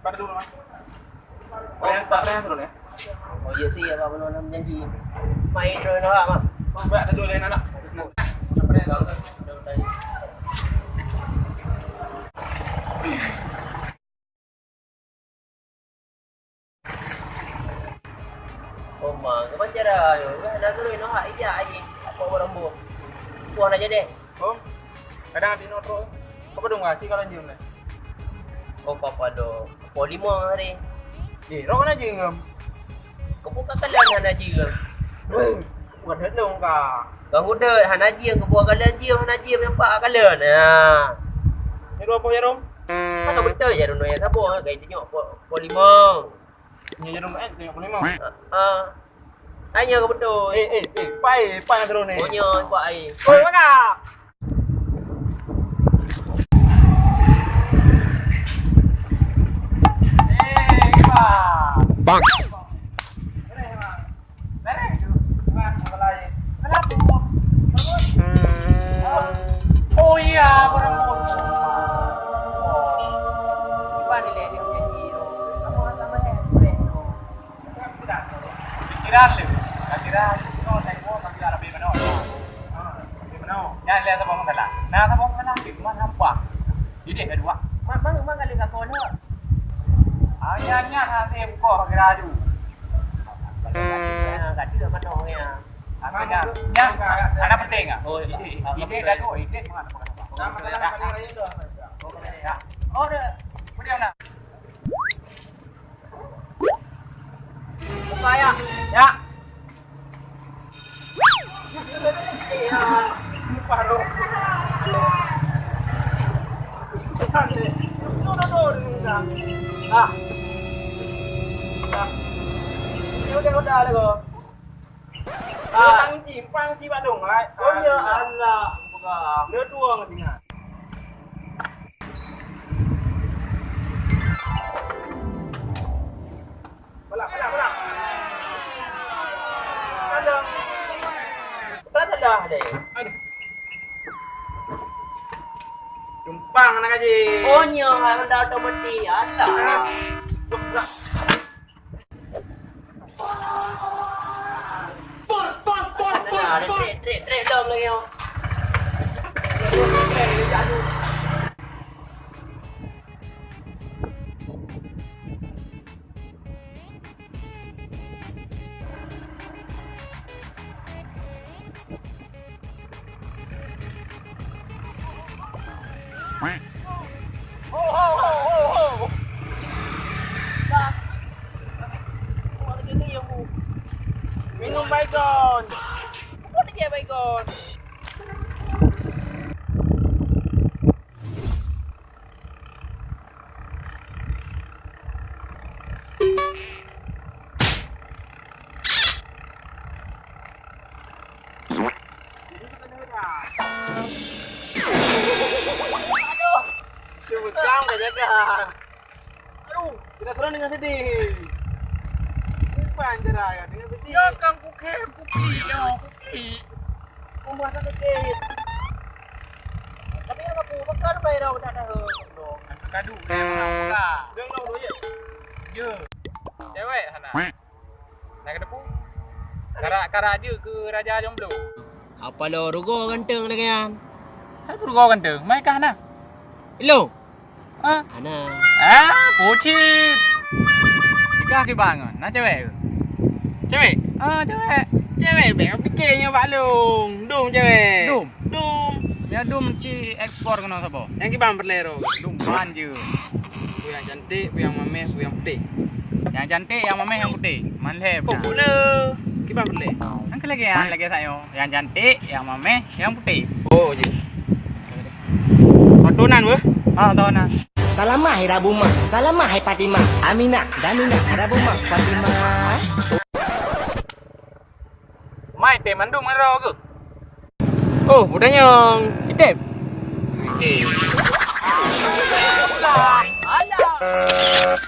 Pada dulu mas. Pada dulu ya. Oh iya sih apa belum nam janji. Main dulu nak mak. Oh berat dulu lain anak. Oh mak, kau cara yo. Nak dulu nak hak ija aje. Apa orang bu? Puan aja deh. Om, kadang di notro. Kau pedung ngaji kalau nyium deh. Oh papa do. Polimo hari. Rong aja ngam. Kau buka kalian haji ke? Buat hết luôn cả. Kau udah haji yang kau buat kalian jiu haji nampak kalian. Nah. Ini dua apa ya Rom? Kan kau betul ya dulu ya. Tak boleh kayak tengok polimo. Ini Rom tengok polimo. Hanya kau betul. Pai terus nih. Oh nyo buat air. Oi mana? Bang. Oh iya, kurang mau. Iba nilai dia nyanyi. Kamu sama dia. Pikiran lu. Pikiran. Kau tengok bagi Arabi mana? Mana? Ya lihat apa mau kata. Nah, apa mau kata? Cuma nampak. Jadi kedua. Mang kali kat kau nak. Hanya nanti kau kira dulu. Kati dah mana ya. Akhirnya, ada penting nggak? Oh, ide dah tu, ide mana? Nama kalian ini tu. Oh, kemudian nak. Buka ya. Ya. Paro. Sante. No. Ah. Udah le kau. Pang chi bạn đồng lại. Oh ya Allah. Buka. Lứa tua nggak tinggal. Belak. Ada. Belah deh. Aduh. Jumpang anak aja. Oh nya anda otomatis. Allah. Subrak. Ada trek dom lagi yo. Ho. Minum baygon. Apa dia baygon? Cang dah jaga. Aduh, kita turun dengan sedih. Bukan jeraya dengan sedih. Ya kang kuki yo. Kau buat sedikit. Tapi yang aku bakar bayar dah dah. Aku kadu dia mana? Dengar dulu ya. Je. Cewek sana. Nak depu. Kara je ke Raja Jomblo. Apa lo rugo ganteng dengan? Hai burgo ganteng. Mai kah na? Hello. Ah, Ana. Pucit. Nikah ke bang? Nak cewek ke? Cewek? Cewek. Cewek bel fikirnya Pak Long. Dum cewek. Dum. Ya dum ci ekspor kena sapa? Yang ki bang berlero. Dum ban je. Bu yang cantik, bu yang mameh, bu yang putih. Yang cantik, yang mameh, yang putih. Manleh. Kok pula? Ki bang berle. Ang lagi saya. Yang cantik, yang mameh, yang putih. Oh je. Tonan bu? Tonan. Salamah hai Rabuma, salamah hai Fatimah, Aminah, Damina, Rabuma, Fatimah. Mai teh mandung maro ke? Oh, udah nyong. Itep. Alah.